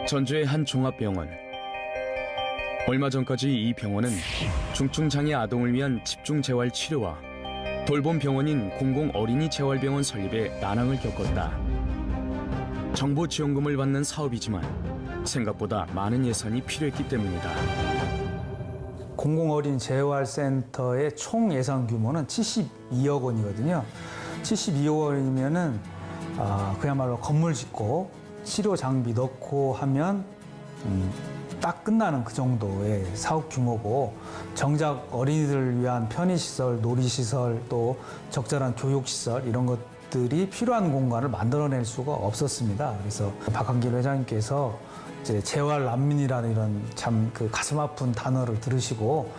전주의 한 종합병원. 얼마 전까지 이 병원은 중증장애 아동을 위한 집중재활 치료와 돌봄 병원인 공공어린이재활병원 설립에 난항을 겪었다. 정부 지원금을 받는 사업이지만 생각보다 많은 예산이 필요했기 때문이다. 공공어린이재활센터의 총 예산 규모는 72억 원이거든요. 72억 원이면은 그야말로 건물 짓고 치료 장비 넣고 하면 딱 끝나는 그 정도의 사업 규모고, 정작 어린이들을 위한 편의시설, 놀이시설, 또 적절한 교육시설 이런 것들이 필요한 공간을 만들어낼 수가 없었습니다. 그래서 박한길 회장님께서 이제 재활난민이라는 이런 참 그 가슴 아픈 단어를 들으시고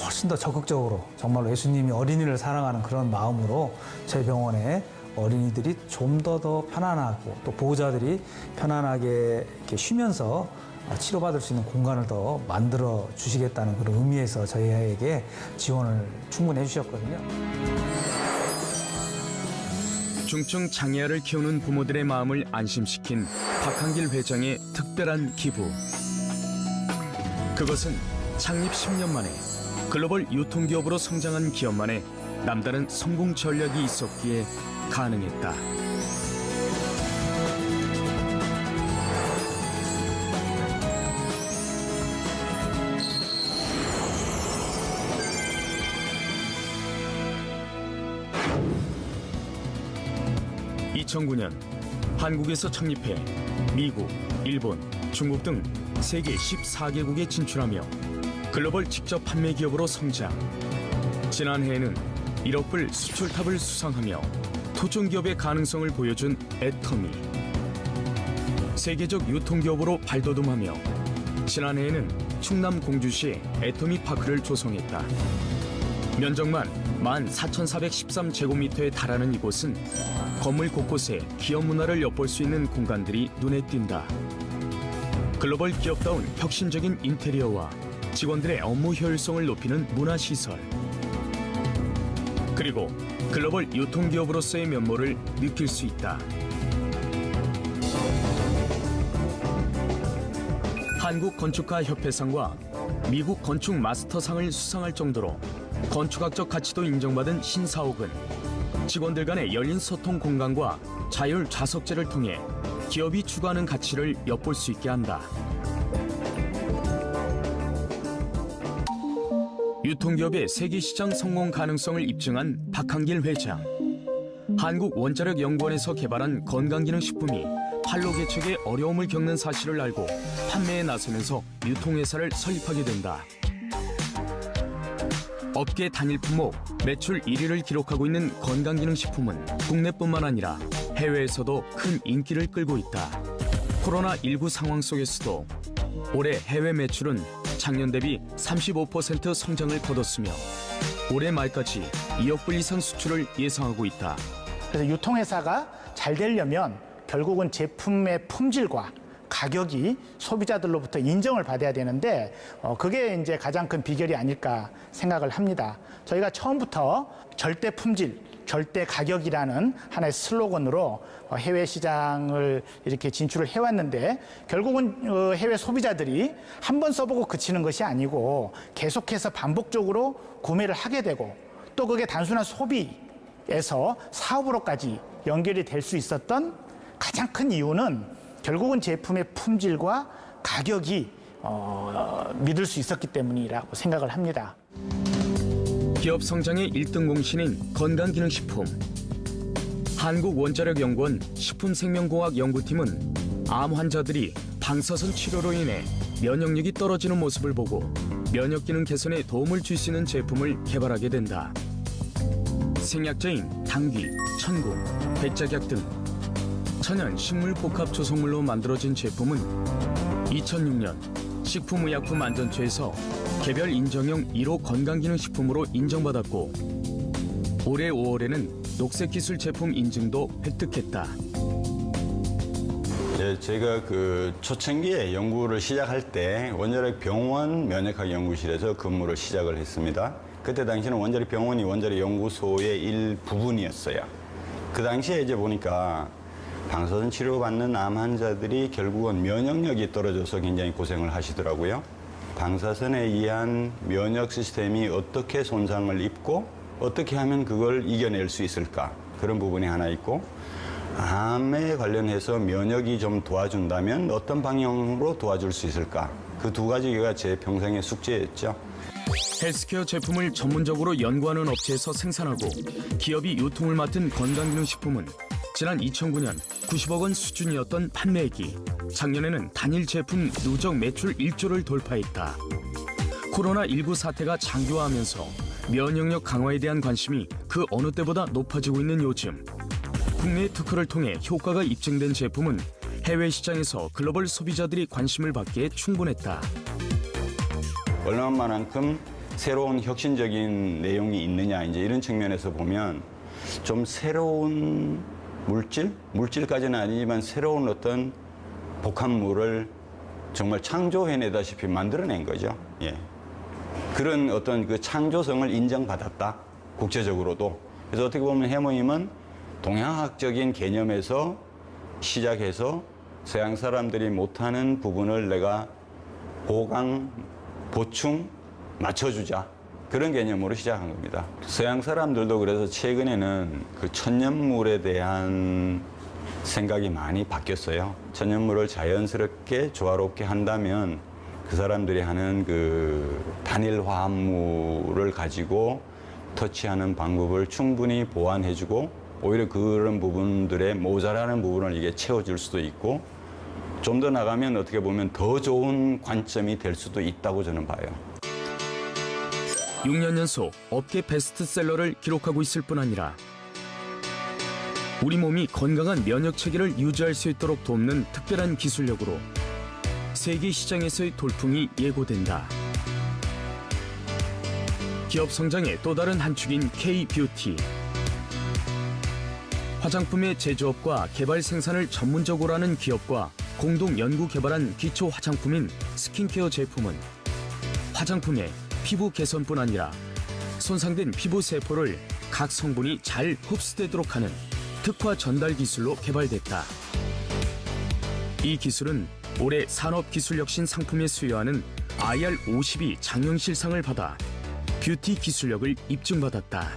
훨씬 더 적극적으로 정말로 예수님이 어린이를 사랑하는 그런 마음으로 저희 병원에 어린이들이 좀 더 편안하고 또 보호자들이 편안하게 이렇게 쉬면서 치료받을 수 있는 공간을 더 만들어 주시겠다는 그런 의미에서 저희에게 지원을 충분히 해주셨거든요. 중증 장애아를 키우는 부모들의 마음을 안심시킨 박한길 회장의 특별한 기부. 그것은 창립 10년 만에 글로벌 유통기업으로 성장한 기업만의 남다른 성공 전략이 있었기에 가능했다. (2009년) 한국에서 창립해 미국, 일본, 중국 등 세계 14개국에 진출하며 글로벌 직접 판매 기업으로 성장. 지난해에는 1억 불 수출탑을 수상하며 토종기업의 가능성을 보여준 애터미. 세계적 유통기업으로 발돋움하며 지난해에는 충남 공주시에 애터미 파크를 조성했다. 면적만 14,413제곱미터에 달하는 이곳은 건물 곳곳에 기업 문화를 엿볼 수 있는 공간들이 눈에 띈다. 글로벌 기업다운 혁신적인 인테리어와 직원들의 업무 효율성을 높이는 문화시설, 그리고 글로벌 유통기업으로서의 면모를 느낄 수 있다. 한국건축가협회상과 미국 건축 마스터상을 수상할 정도로 건축학적 가치도 인정받은 신사옥은 직원들 간의 열린 소통 공간과 자율 좌석제를 통해 기업이 추구하는 가치를 엿볼 수 있게 한다. 유통기업의 세계시장 성공 가능성을 입증한 박한길 회장. 한국원자력연구원에서 개발한 건강기능식품이 판로 개척에 어려움을 겪는 사실을 알고 판매에 나서면서 유통회사를 설립하게 된다. 업계 단일 품목 매출 1위를 기록하고 있는 건강기능식품은 국내뿐만 아니라 해외에서도 큰 인기를 끌고 있다. 코로나19 상황 속에서도 올해 해외 매출은 작년 대비 35% 성장을 거뒀으며 올해 말까지 2억 불 이상 수출을 예상하고 있다. 그래서 유통회사가 잘 되려면 결국은 제품의 품질과 가격이 소비자들로부터 인정을 받아야 되는데 그게 이제 가장 큰 비결이 아닐까 생각을 합니다. 저희가 처음부터 절대 품질, 절대 가격이라는 하나의 슬로건으로 해외 시장을 이렇게 진출을 해왔는데, 결국은 해외 소비자들이 한 번 써보고 그치는 것이 아니고 계속해서 반복적으로 구매를 하게 되고, 또 그게 단순한 소비에서 사업으로까지 연결이 될 수 있었던 가장 큰 이유는 결국은 제품의 품질과 가격이 믿을 수 있었기 때문이라고 생각을 합니다. 기업 성장의 1등 공신인 건강기능식품. 한국원자력연구원 식품생명공학연구팀은 암 환자들이 방사선 치료로 인해 면역력이 떨어지는 모습을 보고 면역기능 개선에 도움을 줄 수 있는 제품을 개발하게 된다. 생약제인 당귀, 천국, 백작약 등 천연 식물 복합 조성물로 만들어진 제품은 2006년 식품의약품안전처에서 개별 인정형 1호 건강기능식품으로 인정받았고, 올해 5월에는 녹색기술 제품 인증도 획득했다. 예, 제가 그 초창기에 연구를 시작할 때 원자력 병원 면역학 연구실에서 근무를 시작을 했습니다. 그때 당시는 원자력 병원이 원자력 연구소의 일부분이었어요. 그 당시에 이제 보니까 방사선 치료받는 암 환자들이 결국은 면역력이 떨어져서 굉장히 고생을 하시더라고요. 방사선에 의한 면역 시스템이 어떻게 손상을 입고 어떻게 하면 그걸 이겨낼 수 있을까? 그런 부분이 하나 있고, 암에 관련해서 면역이 좀 도와준다면 어떤 방향으로 도와줄 수 있을까? 그 두 가지가 제 평생의 숙제였죠. 헬스케어 제품을 전문적으로 연구하는 업체에서 생산하고 기업이 유통을 맡은 건강기능식품은 지난 2009년 90억 원 수준이었던 판매액이 작년에는 단일 제품 누적 매출 1조를 돌파했다. 코로나19 사태가 장기화하면서 면역력 강화에 대한 관심이 그 어느 때보다 높아지고 있는 요즘, 국내 특허를 통해 효과가 입증된 제품은 해외 시장에서 글로벌 소비자들이 관심을 받기에 충분했다. 얼마만큼 새로운 혁신적인 내용이 있느냐, 이제 이런 측면에서 보면 좀 새로운 물질까지는 아니지만 새로운 어떤 복합물을 정말 창조해내다시피 만들어낸 거죠. 예. 그런 어떤 그 창조성을 인정받았다, 국제적으로도. 그래서 어떻게 보면 해모임은 동양학적인 개념에서 시작해서 서양 사람들이 못하는 부분을 내가 보강, 보충, 맞춰주자, 그런 개념으로 시작한 겁니다. 서양 사람들도 그래서 최근에는 그 천연물에 대한 생각이 많이 바뀌었어요. 천연물을 자연스럽게 조화롭게 한다면 그 사람들이 하는 그 단일 화합물을 가지고 터치하는 방법을 충분히 보완해주고 오히려 그런 부분들의 모자라는 부분을 이게 채워줄 수도 있고, 좀 더 나가면 어떻게 보면 더 좋은 관점이 될 수도 있다고 저는 봐요. 6년 연속 업계 베스트셀러를 기록하고 있을 뿐 아니라 우리 몸이 건강한 면역 체계를 유지할 수 있도록 돕는 특별한 기술력으로 세계 시장에서의 돌풍이 예고된다. 기업 성장의 또 다른 한 축인 K-뷰티. 화장품의 제조업과 개발 생산을 전문적으로 하는 기업과 공동 연구 개발한 기초 화장품인 스킨케어 제품은 화장품의 피부 개선뿐 아니라 손상된 피부 세포를 각 성분이 잘 흡수되도록 하는 특화 전달 기술로 개발됐다. 이 기술은 올해 산업기술혁신 상품에 수여하는 IR52 장영실상을 받아 뷰티 기술력을 입증받았다.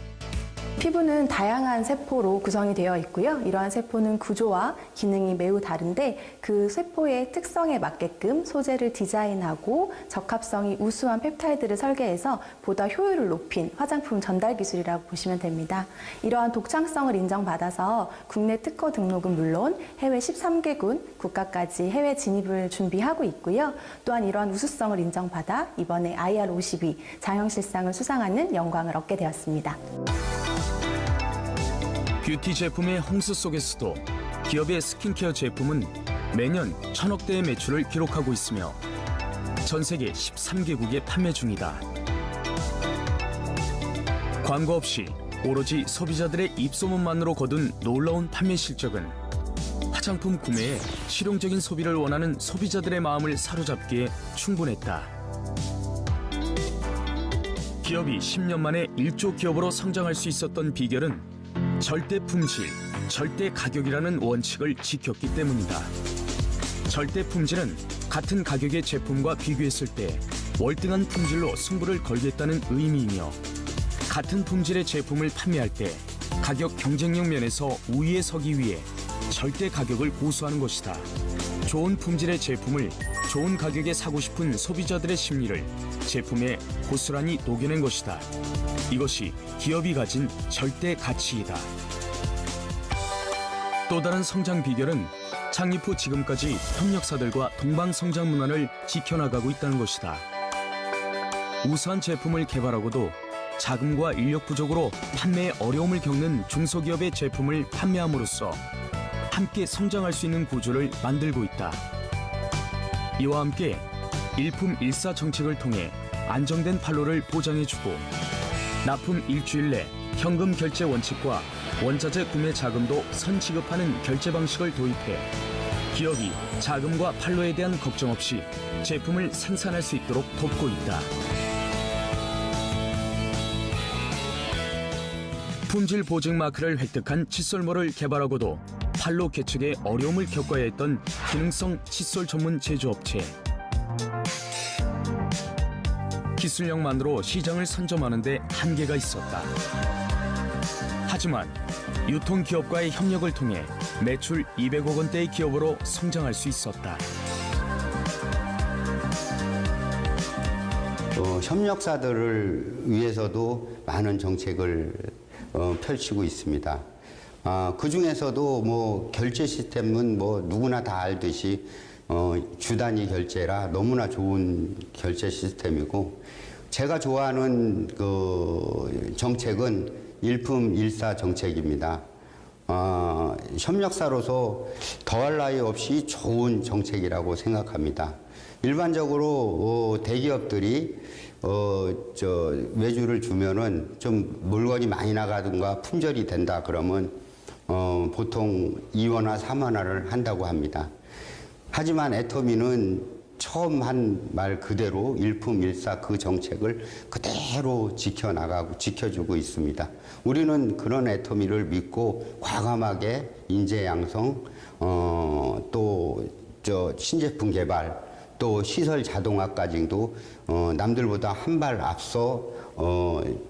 피부는 다양한 세포로 구성이 되어 있고요. 이러한 세포는 구조와 기능이 매우 다른데 그 세포의 특성에 맞게끔 소재를 디자인하고 적합성이 우수한 펩타이드를 설계해서 보다 효율을 높인 화장품 전달 기술이라고 보시면 됩니다. 이러한 독창성을 인정받아서 국내 특허 등록은 물론 해외 13개국 국가까지 해외 진입을 준비하고 있고요. 또한 이러한 우수성을 인정받아 이번에 IR52 장영실상을 수상하는 영광을 얻게 되었습니다. 뷰티 제품의 홍수 속에서도 기업의 스킨케어 제품은 매년 1,000억 대의 매출을 기록하고 있으며 전 세계 13개국에 판매 중이다. 광고 없이 오로지 소비자들의 입소문만으로 거둔 놀라운 판매 실적은 화장품 구매에 실용적인 소비를 원하는 소비자들의 마음을 사로잡기에 충분했다. 기업이 10년 만에 1조 기업으로 성장할 수 있었던 비결은 절대 품질, 절대 가격이라는 원칙을 지켰기 때문이다. 절대 품질은 같은 가격의 제품과 비교했을 때 월등한 품질로 승부를 걸겠다는 의미이며, 같은 품질의 제품을 판매할 때 가격 경쟁력 면에서 우위에 서기 위해 절대 가격을 고수하는 것이다. 좋은 품질의 제품을 좋은 가격에 사고 싶은 소비자들의 심리를 제품에 고스란히 녹여낸 것이다. 이것이 기업이 가진 절대 가치이다. 또 다른 성장 비결은 창립 후 지금까지 협력사들과 동방 성장 문화를 지켜나가고 있다는 것이다. 우수한 제품을 개발하고도 자금과 인력 부족으로 판매에 어려움을 겪는 중소기업의 제품을 판매함으로써 함께 성장할 수 있는 구조를 만들고 있다. 이와 함께 일품일사 정책을 통해 안정된 판로를 보장해주고 납품 일주일 내 현금 결제 원칙과 원자재 구매 자금도 선지급하는 결제 방식을 도입해 기업이 자금과 판로에 대한 걱정 없이 제품을 생산할 수 있도록 돕고 있다. 품질 보증 마크를 획득한 칫솔모를 개발하고도 판로 개척에 어려움을 겪어야 했던 기능성 칫솔 전문 제조업체. 기술력만으로 시장을 선점하는 데 한계가 있었다. 하지만 유통기업과의 협력을 통해 매출 200억 원대의 기업으로 성장할 수 있었다. 협력사들을 위해서도 많은 정책을 펼치고 있습니다. 그 중에서도 뭐 결제 시스템은 뭐 누구나 다 알듯이 주 단위 결제라 너무나 좋은 결제 시스템이고, 제가 좋아하는 그 정책은 일품일사 정책입니다. 협력사로서 더할 나위 없이 좋은 정책이라고 생각합니다. 일반적으로 대기업들이 외주를 주면은 좀 물건이 많이 나가든가 품절이 된다 그러면 보통 2원화, 3원화를 한다고 합니다. 하지만 애터미는 처음 한 말 그대로 일품일사 그 정책을 그대로 지켜나가고 지켜주고 있습니다. 우리는 그런 애터미를 믿고 과감하게 인재 양성, 또 신제품 개발, 또 시설 자동화까지도 남들보다 한 발 앞서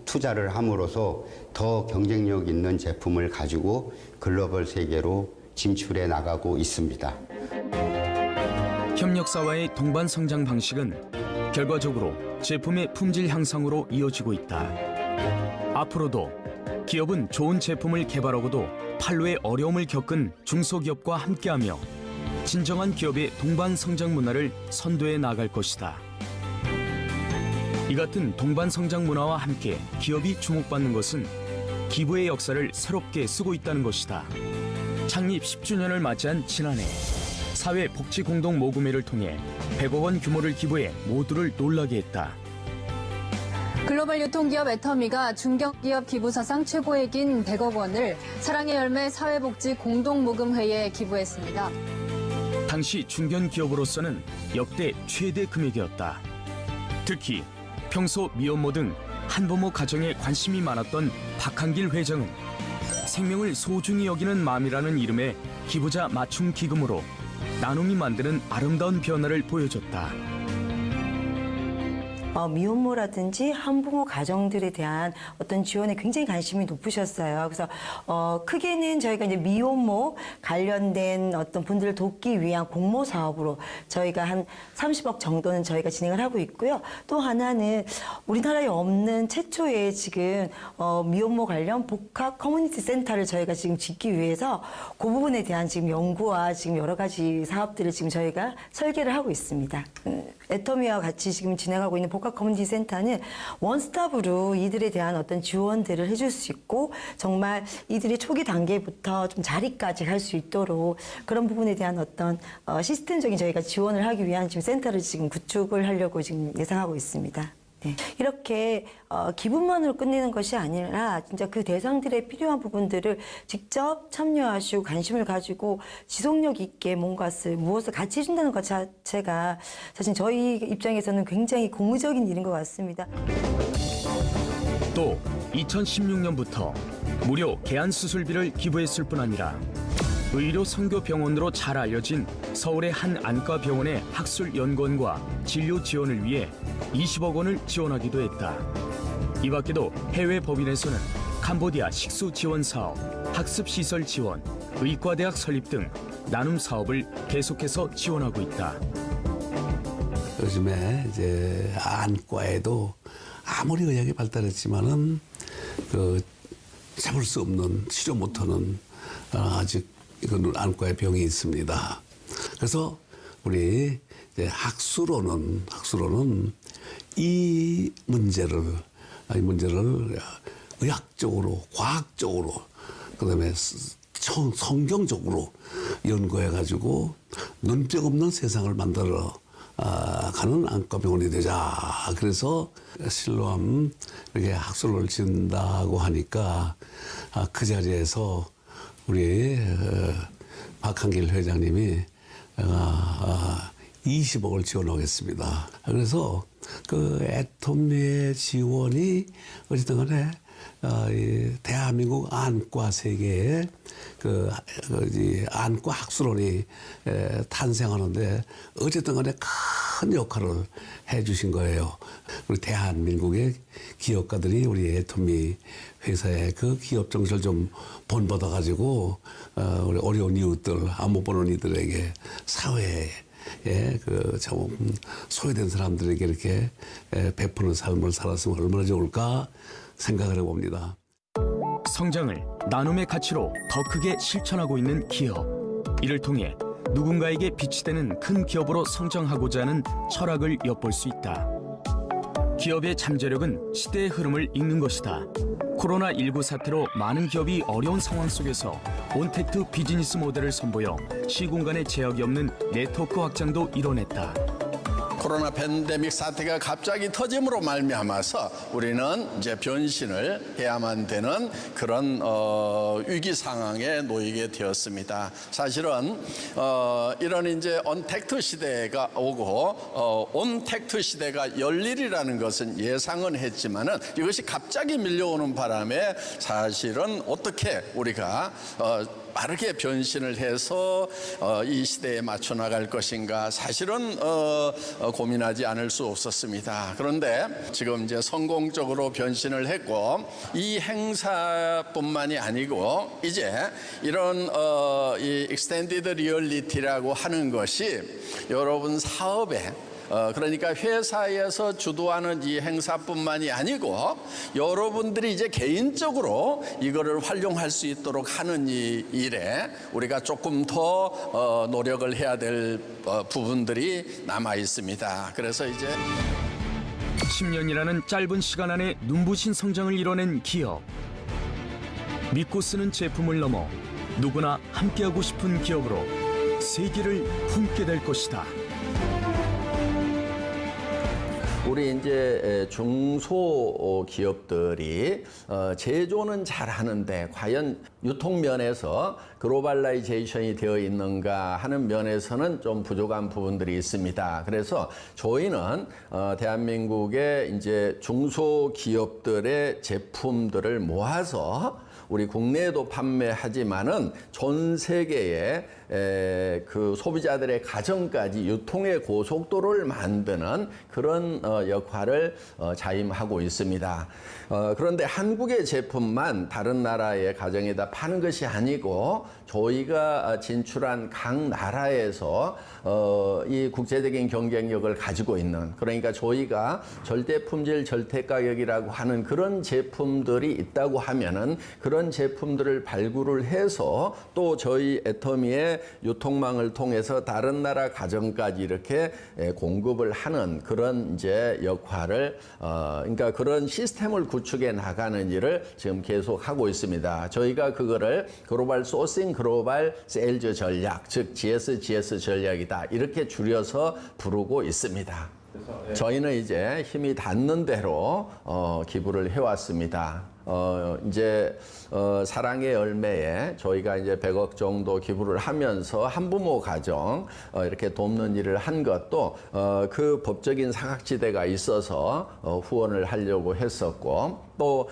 투자를 함으로써 더 경쟁력 있는 제품을 가지고 글로벌 세계로 진출해 나가고 있습니다. 협력사와의 동반 성장 방식은 결과적으로 제품의 품질 향상으로 이어지고 있다. 앞으로도 기업은 좋은 제품을 개발하고도 판로의 어려움을 겪은 중소기업과 함께하며 진정한 기업의 동반 성장 문화를 선도해 나갈 것이다. 이 같은 동반 성장 문화와 함께 기업이 주목받는 것은 기부의 역사를 새롭게 쓰고 있다는 것이다. 창립 10주년을 맞이한 지난해 사회복지공동모금회를 통해 100억 원 규모를 기부해 모두를 놀라게 했다. 글로벌 유통기업 애터미가 중견기업 기부 사상 최고액인 100억 원을 사랑의 열매 사회복지공동모금회에 기부했습니다. 당시 중견기업으로서는 역대 최대 금액이었다. 특히 평소 미혼모 등 한부모 가정에 관심이 많았던 박한길 회장은 생명을 소중히 여기는 마음이라는 이름의 기부자 맞춤 기금으로 나눔이 만드는 아름다운 변화를 보여줬다. 미혼모라든지 한부모 가정들에 대한 어떤 지원에 굉장히 관심이 높으셨어요. 그래서 크게는 저희가 이제 미혼모 관련된 어떤 분들을 돕기 위한 공모 사업으로 저희가 한 30억 정도는 저희가 진행을 하고 있고요. 또 하나는 우리나라에 없는 최초의 지금 미혼모 관련 복합 커뮤니티 센터를 저희가 지금 짓기 위해서 그 부분에 대한 지금 연구와 지금 여러 가지 사업들을 지금 저희가 설계를 하고 있습니다. 애터미와 같이 지금 진행하고 있는 복합 커뮤니티 센터는 원스톱으로 이들에 대한 어떤 지원들을 해줄 수 있고, 정말 이들이 초기 단계부터 좀 자리까지 할 수 있도록 그런 부분에 대한 어떤 시스템적인 저희가 지원을 하기 위한 지금 센터를 지금 구축을 하려고 지금 예상하고 있습니다. 네. 이렇게 기부만으로 끝내는 것이 아니라 진짜 그 대상들의 필요한 부분들을 직접 참여하시고 관심을 가지고 지속력 있게 무엇을 같이 해준다는 것 자체가 사실 저희 입장에서는 굉장히 고무적인 일인 것 같습니다. 또 2016년부터 무료 개안 수술비를 기부했을 뿐 아니라 의료 선교 병원으로 잘 알려진 서울의 한 안과 병원의 학술 연구원과 진료 지원을 위해 20억 원을 지원하기도 했다. 이 밖에도 해외 법인에서는 캄보디아 식수 지원 사업, 학습 시설 지원, 의과대학 설립 등 나눔 사업을 계속해서 지원하고 있다. 요즘에 이제 안과에도 아무리 의학이 발달했지만은 잡을 수 없는, 치료 못하는 아직 이건 안과의 병이 있습니다. 그래서 우리 이제 학술로는 이 문제를 의학적으로, 과학적으로, 그다음에 성경적으로 연구해가지고 눈병 없는 세상을 만들어 가는 안과병원이 되자. 그래서 실로암 이렇게 학술을 짓는다고 하니까 그 자리에서 우리 박한길 회장님이 20억을 지원하겠습니다. 그래서 그 애터미의 지원이 어쨌든 간에 이 대한민국 안과 세계에 이 안과 학술원이 탄생하는데 어쨌든 간에 큰 역할을 해주신 거예요. 우리 대한민국의 기업가들이 우리 애터미 회사의 그 기업 정신을 좀 본받아가지고 우리 어려운 이웃들, 안 못 보는 이들에게 사회에 참 소외된 사람들에게 이렇게 베푸는 삶을 살았으면 얼마나 좋을까 생각을 해봅니다. 성장을 나눔의 가치로 더 크게 실천하고 있는 기업. 이를 통해 누군가에게 빛이 되는 큰 기업으로 성장하고자 하는 철학을 엿볼 수 있다. 기업의 잠재력은 시대의 흐름을 읽는 것이다. 코로나19 사태로 많은 기업이 어려운 상황 속에서 온택트 비즈니스 모델을 선보여 시공간의 제약이 없는 네트워크 확장도 이뤄냈다. 코로나 팬데믹 사태가 갑자기 터짐으로 말미암아서 우리는 이제 변신을 해야만 되는 그런 위기 상황에 놓이게 되었습니다. 사실은 이런 이제 온택트 시대가 오고 온택트 시대가 열리리라는 것은 예상은 했지만은 이것이 갑자기 밀려오는 바람에 사실은 어떻게 우리가 빠르게 변신을 해서 이 시대에 맞춰 나갈 것인가 사실은 고민하지 않을 수 없었습니다. 그런데 지금 이제 성공적으로 변신을 했고 이 행사뿐만이 아니고 이제 이런 이 익스텐디드 리얼리티라고 하는 것이 여러분 사업에 그러니까 회사에서 주도하는 이 행사뿐만이 아니고 여러분들이 이제 개인적으로 이거를 활용할 수 있도록 하는 이 일에 우리가 조금 더 노력을 해야 될 부분들이 남아 있습니다. 그래서 이제 10년이라는 짧은 시간 안에 눈부신 성장을 이뤄낸 기업. 믿고 쓰는 제품을 넘어 누구나 함께하고 싶은 기업으로 세계를 품게 될 것이다. 우리 이제 중소기업들이 제조는 잘하는데 과연 유통면에서 글로벌라이제이션이 되어 있는가 하는 면에서는 좀 부족한 부분들이 있습니다. 그래서 저희는 대한민국의 이제 중소기업들의 제품들을 모아서 우리 국내에도 판매하지만은 전 세계에 그 소비자들의 가정까지 유통의 고속도로를 만드는 그런 역할을 자임하고 있습니다. 그런데 한국의 제품만 다른 나라의 가정에다 파는 것이 아니고 저희가 진출한 각 나라에서 이 국제적인 경쟁력을 가지고 있는 그러니까 저희가 절대 품질 절대 가격이라고 하는 그런 제품들이 있다고 하면은 그런 제품들을 발굴을 해서 또 저희 애터미의 유통망을 통해서 다른 나라 가정까지 이렇게 공급을 하는 그런 이제 역할을 그러니까 그런 시스템을 구축해 나가는 일을 지금 계속 하고 있습니다. 저희가 그거를 글로벌 소싱 글로벌 세일즈 전략 즉 GSGS 전략이다 이렇게 줄여서 부르고 있습니다. 저희는 이제 힘이 닿는 대로 기부를 해왔습니다. 이제 사랑의 열매에 저희가 이제 100억 정도 기부를 하면서 한부모 가정 이렇게 돕는 일을 한 것도 그 법적인 사각지대가 있어서 후원을 하려고 했었고 또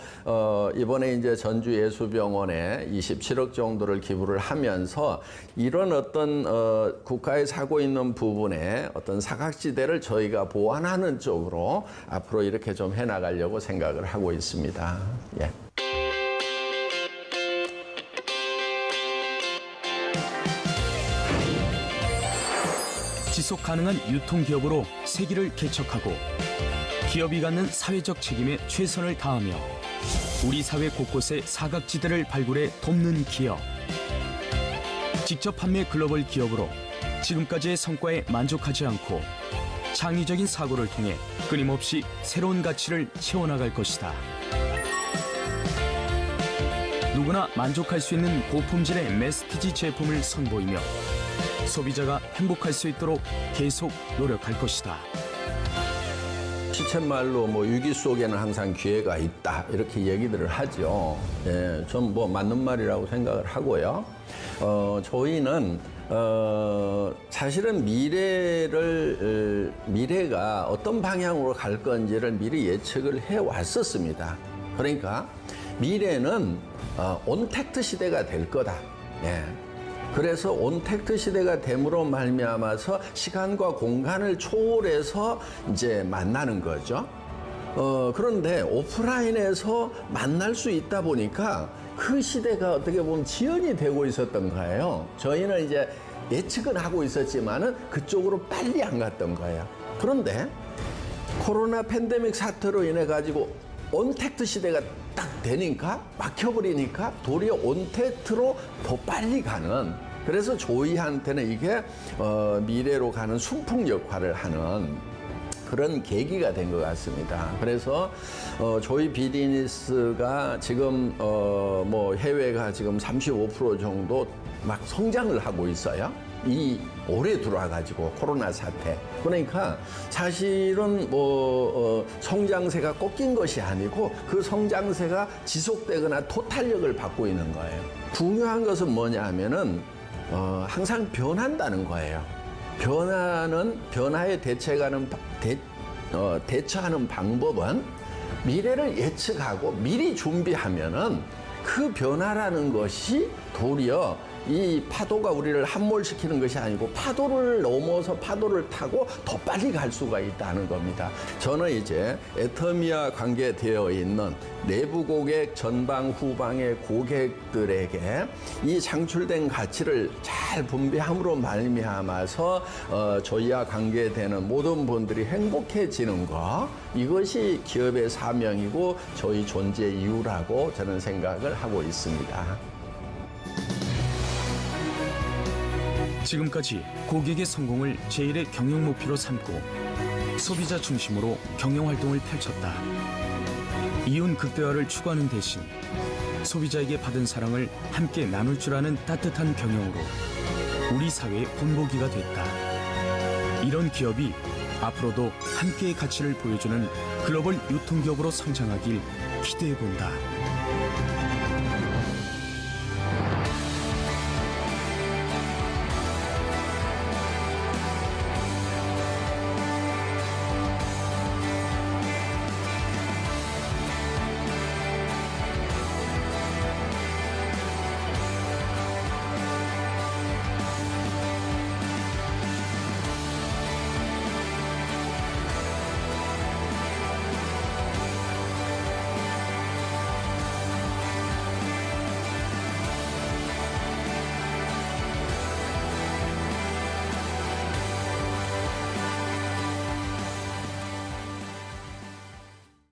이번에 이제 전주예수병원에 27억 정도를 기부를 하면서 이런 어떤 국가에 사고 있는 부분에 어떤 사각지대를 저희가 보완하는 쪽으로 앞으로 이렇게 좀 해나가려고 생각을 하고 있습니다. 예. 지속 가능한 유통기업으로 세기를 개척하고 기업이 갖는 사회적 책임에 최선을 다하며 우리 사회 곳곳에 사각지대를 발굴해 돕는 기업. 직접 판매 글로벌 기업으로 지금까지의 성과에 만족하지 않고 창의적인 사고를 통해 끊임없이 새로운 가치를 채워나갈 것이다. 누구나 만족할 수 있는 고품질의 메스티지 제품을 선보이며 소비자가 행복할 수 있도록 계속 노력할 것이다. 시쳇말로 뭐 위기 속에는 항상 기회가 있다 이렇게 얘기들을 하죠. 예, 전 뭐 맞는 말이라고 생각을 하고요. 저희는 사실은 미래가 어떤 방향으로 갈 건지를 미리 예측을 해 왔었습니다. 그러니까 미래는 온택트 시대가 될 거다. 예. 그래서 온택트 시대가 됨으로 말미암아서 시간과 공간을 초월해서 이제 만나는 거죠. 그런데 오프라인에서 만날 수 있다 보니까 그 시대가 어떻게 보면 지연이 되고 있었던 거예요. 저희는 이제 예측은 하고 있었지만은 그쪽으로 빨리 안 갔던 거예요. 그런데 코로나 팬데믹 사태로 인해 가지고 온택트 시대가 딱 되니까 막혀버리니까 도리어 온택트로 더 빨리 가는, 그래서 저희한테는 이게 미래로 가는 순풍 역할을 하는 그런 계기가 된 것 같습니다. 그래서 저희 비즈니스가 지금 뭐 해외가 지금 35% 정도 막 성장을 하고 있어요. 이 올해 들어와가지고 코로나 사태. 그러니까 사실은 뭐 성장세가 꺾인 것이 아니고 그 성장세가 지속되거나 토탈력을 받고 있는 거예요. 중요한 것은 뭐냐 하면은 항상 변한다는 거예요. 변화에 대처하는 방법은 미래를 예측하고 미리 준비하면은 그 변화라는 것이 도리어 이 파도가 우리를 함몰시키는 것이 아니고 파도를 넘어서 파도를 타고 더 빨리 갈 수가 있다는 겁니다. 저는 이제 애터미와 관계되어 있는 내부 고객, 전방, 후방의 고객들에게 이 창출된 가치를 잘 분배함으로 말미암아서 저희와 관계되는 모든 분들이 행복해지는 것, 이것이 기업의 사명이고 저희 존재 이유라고 저는 생각을 하고 있습니다. 지금까지 고객의 성공을 제1의 경영 목표로 삼고 소비자 중심으로 경영 활동을 펼쳤다. 이윤 극대화를 추구하는 대신 소비자에게 받은 사랑을 함께 나눌 줄 아는 따뜻한 경영으로 우리 사회의 본보기가 됐다. 이런 기업이 앞으로도 함께의 가치를 보여주는 글로벌 유통기업으로 성장하길 기대해본다.